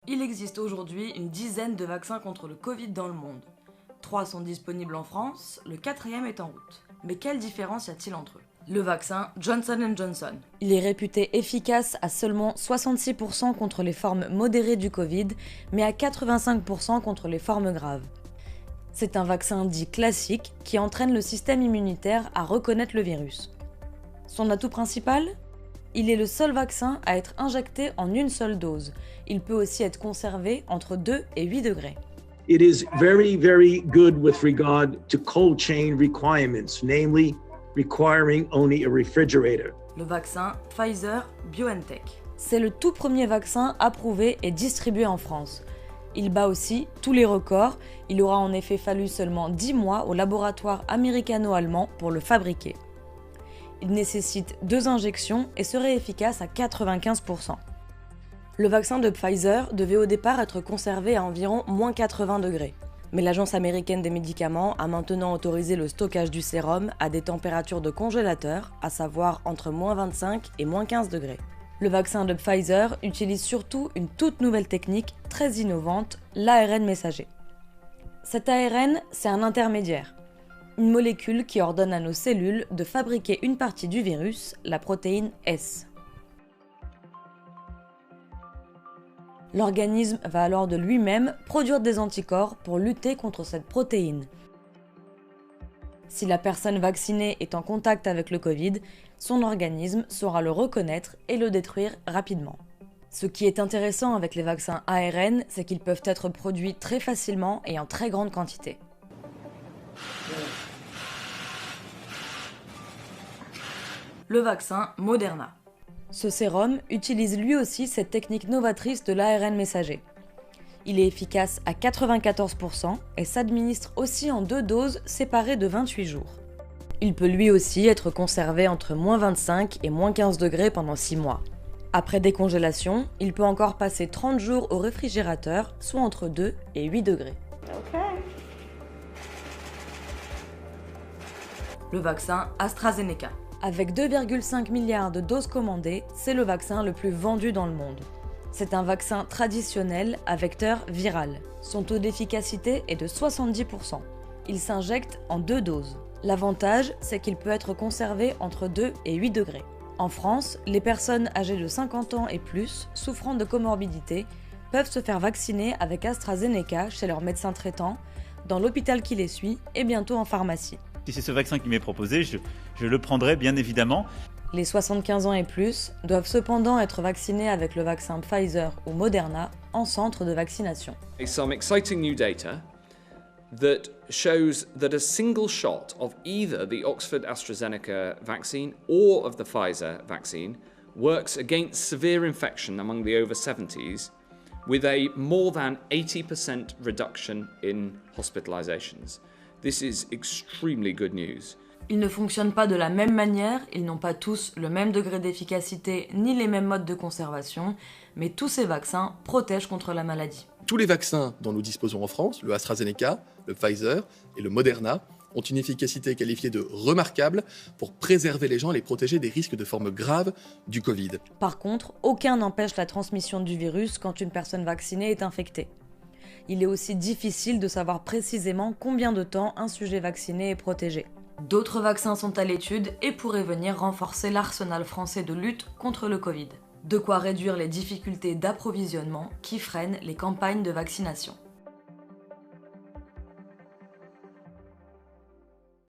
Il existe aujourd'hui une dizaine de vaccins contre le Covid dans le monde. 3 sont disponibles en France, le 4e est en route. Mais quelle différence y a-t-il entre eux? Le vaccin Johnson & Johnson. Il est réputé efficace à seulement 66% contre les formes modérées du Covid, mais à 85% contre les formes graves. C'est un vaccin dit classique qui entraîne le système immunitaire à reconnaître le virus. Son atout principal? Il est le seul vaccin à être injecté en une seule dose. Il peut aussi être conservé entre 2 et 8 degrés. It is very, very good with regard to cold chain requirements, namely requiring only a refrigerator. Le vaccin Pfizer-BioNTech. C'est le tout premier vaccin approuvé et distribué en France. Il bat aussi tous les records. Il aura en effet fallu seulement 10 mois au laboratoire américano-allemand pour le fabriquer. Il nécessite 2 injections et serait efficace à 95%. Le vaccin de Pfizer devait au départ être conservé à environ moins 80 degrés. Mais l'Agence américaine des médicaments a maintenant autorisé le stockage du sérum à des températures de congélateur, à savoir entre moins 25 et moins 15 degrés. Le vaccin de Pfizer utilise surtout une toute nouvelle technique très innovante, l'ARN messager. Cet ARN, c'est un intermédiaire. Une molécule qui ordonne à nos cellules de fabriquer une partie du virus, la protéine S. L'organisme va alors de lui-même produire des anticorps pour lutter contre cette protéine. Si la personne vaccinée est en contact avec le Covid, son organisme saura le reconnaître et le détruire rapidement. Ce qui est intéressant avec les vaccins ARN, c'est qu'ils peuvent être produits très facilement et en très grande quantité. Le vaccin Moderna. Ce sérum utilise lui aussi cette technique novatrice de l'ARN messager. Il est efficace à 94% et s'administre aussi en 2 doses séparées de 28 jours. Il peut lui aussi être conservé entre moins 25 et moins 15 degrés pendant 6 mois. Après décongélation, il peut encore passer 30 jours au réfrigérateur, soit entre 2 et 8 degrés. Le vaccin AstraZeneca. Avec 2,5 milliards de doses commandées, c'est le vaccin le plus vendu dans le monde. C'est un vaccin traditionnel à vecteur viral. Son taux d'efficacité est de 70%. Il s'injecte en 2 doses. L'avantage, c'est qu'il peut être conservé entre 2 et 8 degrés. En France, les personnes âgées de 50 ans et plus, souffrant de comorbidités, peuvent se faire vacciner avec AstraZeneca chez leur médecin traitant, dans l'hôpital qui les suit et bientôt en pharmacie. Si c'est ce vaccin qui m'est proposé, je le prendrai bien évidemment. Les 75 ans et plus doivent cependant être vaccinés avec le vaccin Pfizer ou Moderna en centre de vaccination. Some exciting new data that shows that a single shot of either the Oxford AstraZeneca vaccine or of the Pfizer vaccine works against severe infection among the over 70s with a more than 80% reduction in hospitalizations. This is extremely good news. Ils ne fonctionnent pas de la même manière, ils n'ont pas tous le même degré d'efficacité ni les mêmes modes de conservation, mais tous ces vaccins protègent contre la maladie. Tous les vaccins dont nous disposons en France, le AstraZeneca, le Pfizer et le Moderna, ont une efficacité qualifiée de remarquable pour préserver les gens et les protéger des risques de formes graves du Covid. Par contre, aucun n'empêche la transmission du virus quand une personne vaccinée est infectée. Il est aussi difficile de savoir précisément combien de temps un sujet vacciné est protégé. D'autres vaccins sont à l'étude et pourraient venir renforcer l'arsenal français de lutte contre le Covid. De quoi réduire les difficultés d'approvisionnement qui freinent les campagnes de vaccination.